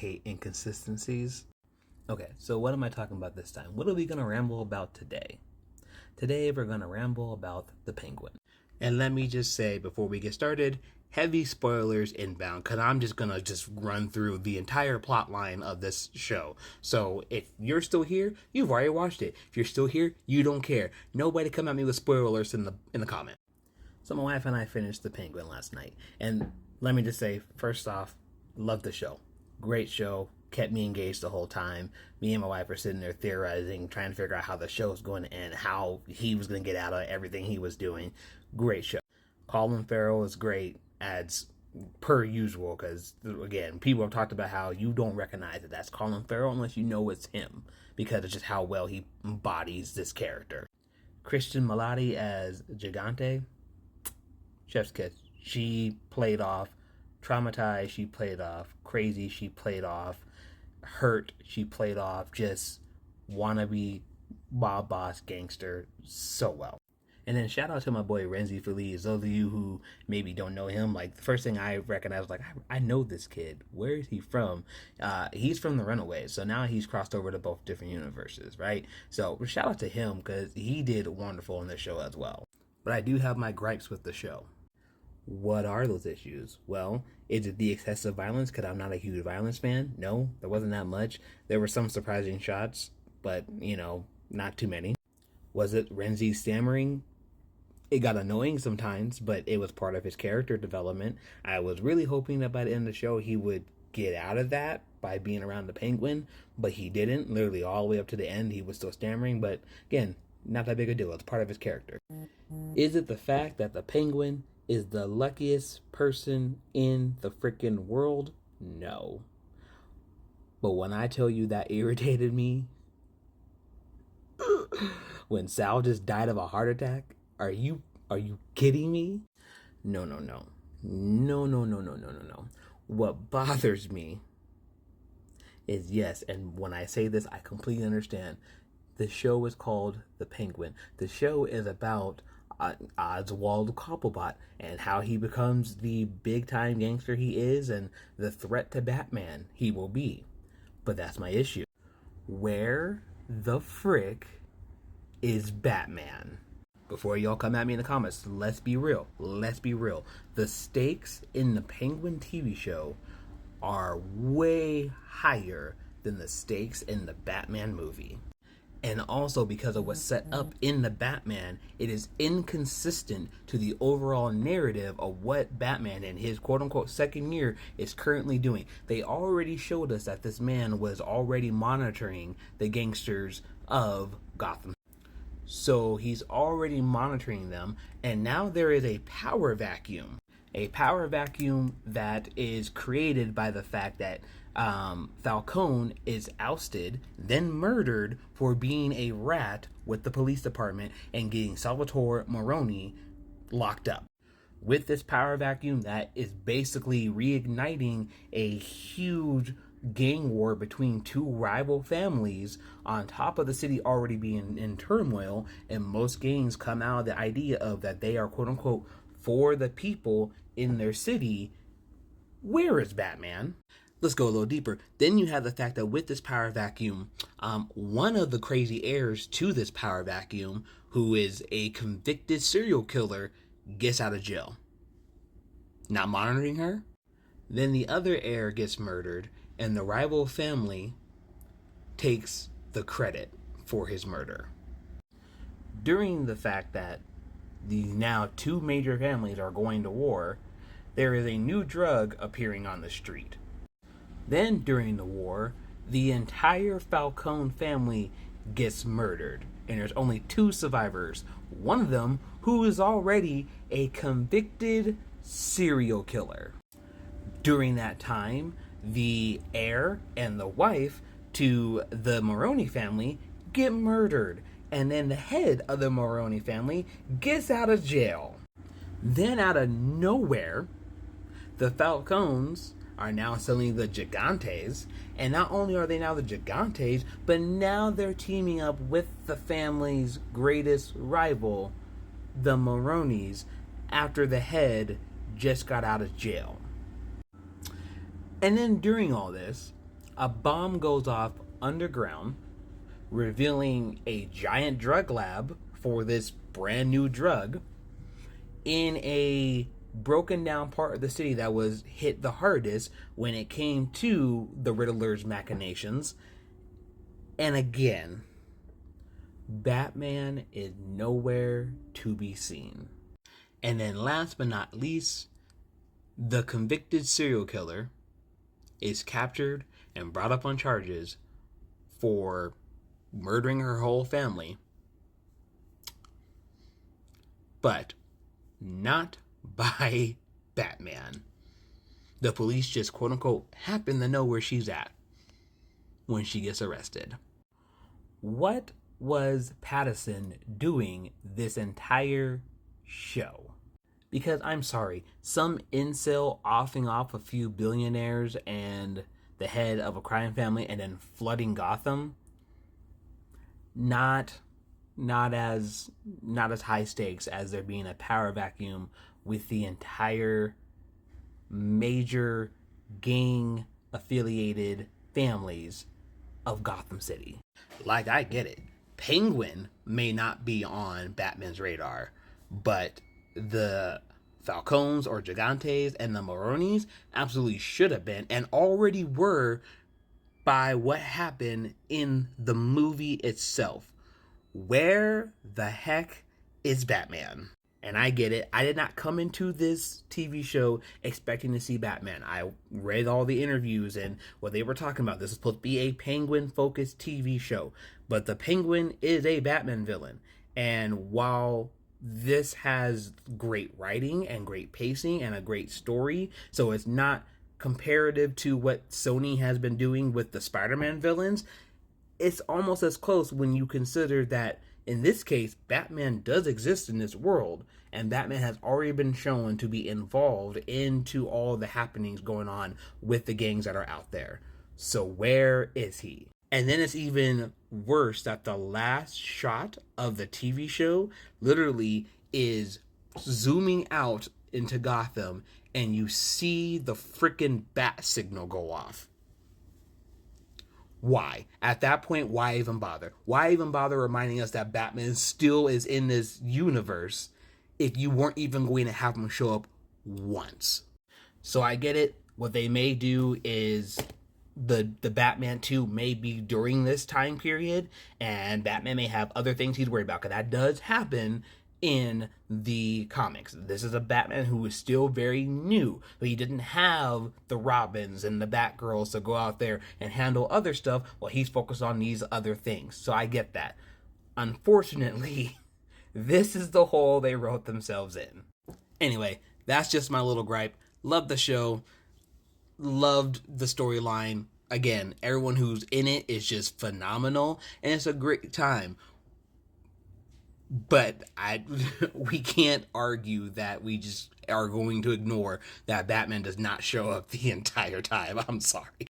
hate inconsistencies. Okay, so what am I talking about this time? What are we going to ramble about today? Today we're going to ramble about the Penguin. And let me just say before we get started, heavy spoilers inbound, because I'm just going to just run through the entire plot line of this show. So if you're still here, you've already watched it. If you're still here, you don't care. Nobody come at me with spoilers in the comment. So my wife and I finished The Penguin last night. And let me just say, first off, love the show. Great show. Kept me engaged the whole time. Me and my wife were sitting there theorizing, trying to figure out how the show was going to end, how he was going to get out of everything he was doing. Great show. Colin Farrell is great, as per usual, because, again, people have talked about how you don't recognize that that's Colin Farrell unless you know it's him, because of just how well he embodies this character. Christian Milioti as Gigante, chef's kiss. She played off traumatized, she played off crazy, she played off hurt, she played off just wannabe mob boss gangster so well. And then shout out to my boy Renzi Feliz. Those of you who maybe don't know him, like the first thing I recognized was like, I know this kid. Where is he from? He's from The Runaways, so now he's crossed over to both different universes, right? So shout out to him because he did wonderful in the show as well. But I do have my gripes with the show. What are those issues? Well, is it the excessive violence? Because I'm not a huge violence fan. No, there wasn't that much. There were some surprising shots, but, not too many. Was it Renzi stammering? It got annoying sometimes, but it was part of his character development. I was really hoping that by the end of the show he would get out of that by being around the Penguin, but he didn't. Literally all the way up to the end, he was still stammering, but again, not that big a deal. It's part of his character. Is it the fact that the Penguin is the luckiest person in the freaking world? No. But when I tell you that irritated me, when Sal just died of a heart attack, are you kidding me? No. What bothers me is, yes, and when I say this, I completely understand. The show is called The Penguin. The show is about Oswald Cobblepot and how he becomes the big-time gangster he is and the threat to Batman he will be. But that's my issue. Where the frick is Batman? Before y'all come at me in the comments, let's be real. The stakes in the Penguin TV show are way higher than the stakes in the Batman movie. And also because of what's set up in the Batman, it is inconsistent to the overall narrative of what Batman in his quote-unquote second year is currently doing. They already showed us that this man was already monitoring the gangsters of Gotham. So he's already monitoring them, and now there is a power vacuum. A power vacuum that is created by the fact that Falcone is ousted, then murdered for being a rat with the police department and getting Salvatore Maroni locked up. With this power vacuum, that is basically reigniting a huge gang war between two rival families on top of the city already being in turmoil, and most gangs come out of the idea of that they are quote-unquote for the people in their city. Where is Batman? Let's go a little deeper. Then you have the fact that with this power vacuum, one of the crazy heirs to this power vacuum, who is a convicted serial killer, gets out of jail. Not monitoring her? Then the other heir gets murdered, and the rival family takes the credit for his murder. During the fact that the now two major families are going to war, there is a new drug appearing on the street. Then, during the war, the entire Falcone family gets murdered, and there's only two survivors. One of them who is already a convicted serial killer. During that time, the heir and the wife to the Maroni family get murdered, and then the head of the Maroni family gets out of jail. Then, out of nowhere, the Falcones are now suddenly the Gigantes, and not only are they now the Gigantes, but now they're teaming up with the family's greatest rival, the Maronis, after the head just got out of jail. And then during all this, A bomb goes off underground, revealing a giant drug lab for this brand new drug in a broken down part of the city that was hit the hardest when it came to the Riddler's machinations. And again, Batman is nowhere to be seen. And then last but not least, the convicted serial killer is captured and brought up on charges for murdering her whole family. But not by Batman. The police just quote unquote happen to know where she's at when she gets arrested. What was Pattinson doing this entire show? Because I'm sorry, some incel offing off a few billionaires and the head of a crime family and then flooding Gotham, not as high stakes as there being a power vacuum with the entire major gang affiliated families of Gotham City. Like, I get it. Penguin may not be on Batman's radar, but the Falcones or Gigantes and the Moronis absolutely should have been and already were by what happened in the movie itself. Where the heck is Batman? And I get it. I did not come into this TV show expecting to see Batman. I read all the interviews and what they were talking about. This is supposed to be a Penguin-focused TV show. But the Penguin is a Batman villain. And while this has great writing and great pacing and a great story, so it's not comparative to what Sony has been doing with the Spider-Man villains, it's almost as close when you consider that in this case, Batman does exist in this world, and Batman has already been shown to be involved into all the happenings going on with the gangs that are out there. So where is he? And then it's even worse that the last shot of the TV show literally is zooming out into Gotham, and you see the freaking bat signal go off. Why? At that point, why even bother? Why even bother reminding us that Batman still is in this universe if you weren't even going to have him show up once? So I get it. What they may do is the Batman 2 may be during this time period, and Batman may have other things he's worried about, because that does happen in the comics. This is a Batman who is still very new. So he didn't have the Robins and the Batgirls to go out there and handle other stuff while he's focused on these other things. So I get that. Unfortunately, this is the hole they wrote themselves in. Anyway, that's just my little gripe. Loved the show. Loved the storyline. Again, everyone who's in it is just phenomenal, and it's a great time. But we can't argue that we just are going to ignore that Batman does not show up the entire time. I'm sorry.